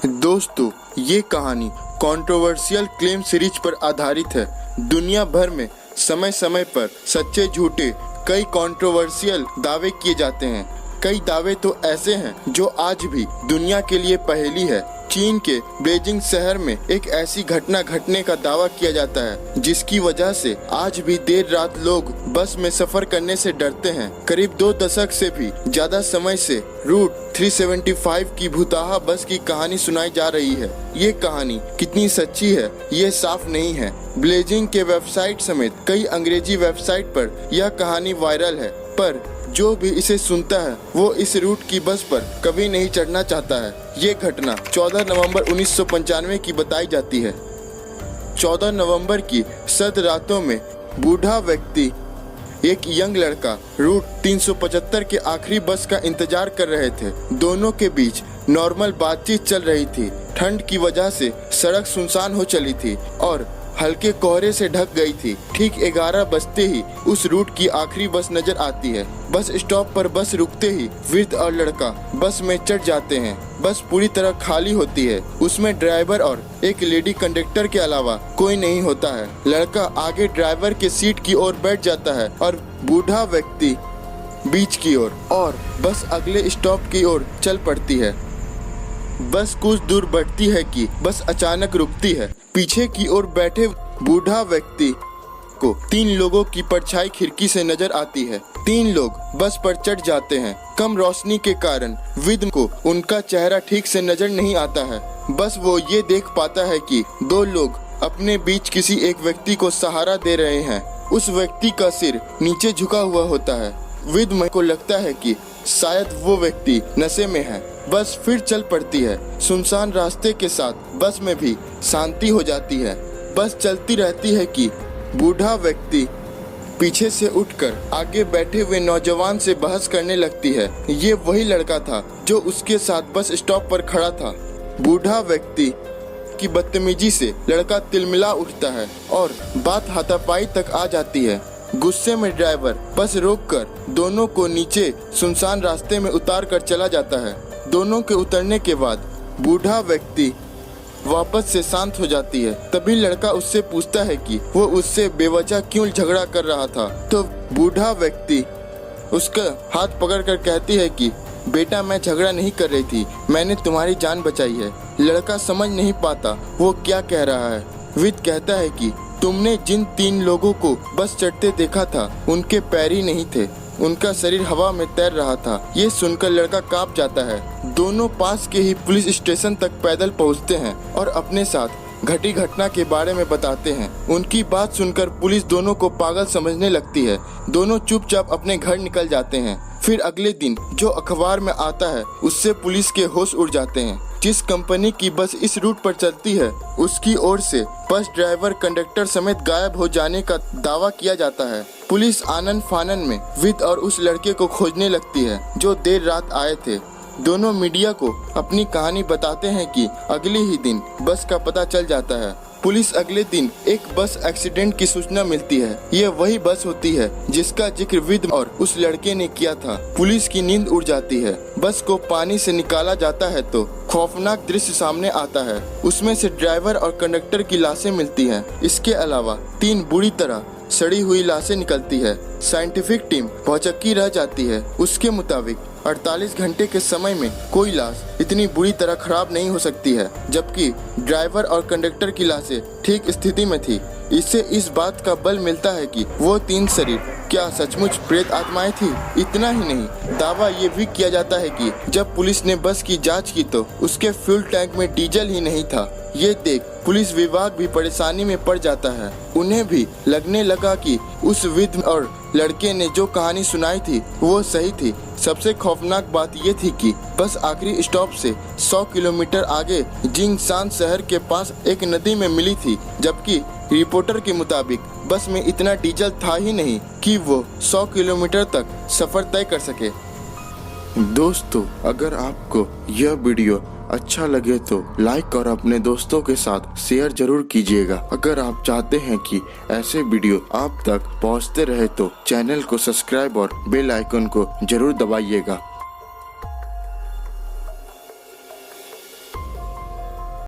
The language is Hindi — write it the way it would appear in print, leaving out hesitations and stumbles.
दोस्तों, ये कहानी कंट्रोवर्शियल क्लेम सीरीज पर आधारित है। दुनिया भर में समय समय पर सच्चे झूठे कई कंट्रोवर्शियल दावे किए जाते हैं। कई दावे तो ऐसे हैं जो आज भी दुनिया के लिए पहेली है। चीन के बीजिंग शहर में एक ऐसी घटना घटने का दावा किया जाता है जिसकी वजह से आज भी देर रात लोग बस में सफर करने से डरते हैं। करीब 2 दशक से भी ज्यादा समय से रूट 375 की भूताहा बस की कहानी सुनाई जा रही है। ये कहानी कितनी सच्ची है ये साफ नहीं है। बीजिंग के वेबसाइट समेत कई अंग्रेजी वेबसाइट पर यह कहानी वायरल है, पर जो भी इसे सुनता है वो इस रूट की बस पर कभी नहीं चढ़ना चाहता है। ये घटना 14 नवंबर 1995 की बताई जाती है। 14 नवंबर की सद रातों में बूढ़ा व्यक्ति एक यंग लड़का रूट 375 के आखिरी बस का इंतजार कर रहे थे। दोनों के बीच नॉर्मल बातचीत चल रही थी। ठंड की वजह से सड़क सुनसान हो चली थी और हल्के कोहरे से ढक गई थी। ठीक 11 बजते ही उस रूट की आखिरी बस नजर आती है। बस स्टॉप पर बस रुकते ही वृद्ध और लड़का बस में चढ़ जाते हैं। बस पूरी तरह खाली होती है। उसमें ड्राइवर और एक लेडी कंडक्टर के अलावा कोई नहीं होता है। लड़का आगे ड्राइवर के सीट की ओर बैठ जाता है और बूढ़ा व्यक्ति बीच की ओर, और बस अगले स्टॉप की ओर चल पड़ती है। बस कुछ दूर बढ़ती है कि बस अचानक रुकती है। पीछे की ओर बैठे बूढ़ा व्यक्ति को 3 लोगों की परछाई खिड़की से नजर आती है। 3 लोग बस पर चढ़ जाते हैं। कम रोशनी के कारण वृद्ध को उनका चेहरा ठीक से नजर नहीं आता है। बस वो ये देख पाता है कि 2 लोग अपने बीच किसी एक व्यक्ति को सहारा दे रहे हैं। उस व्यक्ति का सिर नीचे झुका हुआ होता है। वृद्ध को लगता है कि शायद वो व्यक्ति नशे में है। बस फिर चल पड़ती है। सुनसान रास्ते के साथ बस में भी शांति हो जाती है। बस चलती रहती है कि बूढ़ा व्यक्ति पीछे से उठकर आगे बैठे हुए नौजवान से बहस करने लगती है। ये वही लड़का था जो उसके साथ बस स्टॉप पर खड़ा था। बूढ़ा व्यक्ति की बदतमीजी से लड़का तिलमिला उठता है और बात हाथापाई तक आ जाती है। गुस्से में ड्राइवर बस रोककर दोनों को नीचे सुनसान रास्ते में उतार कर चला जाता है। दोनों के उतरने के बाद बूढ़ा व्यक्ति वापस से शांत हो जाती है। तभी लड़का उससे पूछता है कि वो उससे बेवजह क्यों झगड़ा कर रहा था। तो बूढ़ा व्यक्ति उसका हाथ पकड़कर कहती है कि बेटा, मैं झगड़ा नहीं कर रही थी, मैंने तुम्हारी जान बचाई है। लड़का समझ नहीं पाता वो क्या कह रहा है। वृद्ध कहता है कि तुमने जिन 3 लोगों को बस चढ़ते देखा था उनके पैर ही नहीं थे, उनका शरीर हवा में तैर रहा था। ये सुनकर लड़का कांप जाता है। दोनों पास के ही पुलिस स्टेशन तक पैदल पहुंचते हैं और अपने साथ घटी घटना के बारे में बताते हैं। उनकी बात सुनकर पुलिस दोनों को पागल समझने लगती है। दोनों चुपचाप अपने घर निकल जाते हैं। फिर अगले दिन जो अखबार में आता है उससे पुलिस के होश उड़ जाते हैं। जिस कंपनी की बस इस रूट पर चलती है उसकी ओर से बस ड्राइवर कंडक्टर समेत गायब हो जाने का दावा किया जाता है। पुलिस आनन फानन में वृद्ध और उस लड़के को खोजने लगती है जो देर रात आए थे। दोनों मीडिया को अपनी कहानी बताते हैं कि अगले ही दिन बस का पता चल जाता है। पुलिस अगले दिन एक बस एक्सीडेंट की सूचना मिलती है। ये वही बस होती है जिसका जिक्र वृद्ध और उस लड़के ने किया था। पुलिस की नींद उड़ जाती है। बस को पानी से निकाला जाता है तो खौफनाक दृश्य सामने आता है। उसमें से ड्राइवर और कंडक्टर की लाशें मिलती हैं। इसके अलावा 3 बुरी तरह सड़ी हुई लाशें निकलती है। साइंटिफिक टीम भौचक्की रह जाती है। उसके मुताबिक 48 घंटे के समय में कोई लाश इतनी बुरी तरह खराब नहीं हो सकती है, जबकि ड्राइवर और कंडक्टर की लाशें ठीक स्थिति में थी। इससे इस बात का बल मिलता है कि वो 3 शरीर क्या सचमुच प्रेत आत्माएं थी। इतना ही नहीं, दावा ये भी किया जाता है कि जब पुलिस ने बस की जांच की तो उसके फ्यूल टैंक में डीजल ही नहीं था। ये देख पुलिस विभाग भी परेशानी में पड़ जाता है। उन्हें भी लगने लगा कि उस वृद्ध और लड़के ने जो कहानी सुनाई थी वो सही थी। सबसे खौफनाक बात ये थी कि बस आखिरी स्टॉप से 100 किलोमीटर आगे जिंगशान शहर के पास एक नदी में मिली थी, जबकि रिपोर्टर के मुताबिक बस में इतना डीजल था ही नहीं कि वो 100 किलोमीटर तक सफर तय कर सके। दोस्तों, अगर आपको यह वीडियो अच्छा लगे तो लाइक और अपने दोस्तों के साथ शेयर जरूर कीजिएगा। अगर आप चाहते हैं कि ऐसे वीडियो आप तक पहुंचते रहे तो चैनल को सब्सक्राइब और बेल आइकन को जरूर दबाइएगा।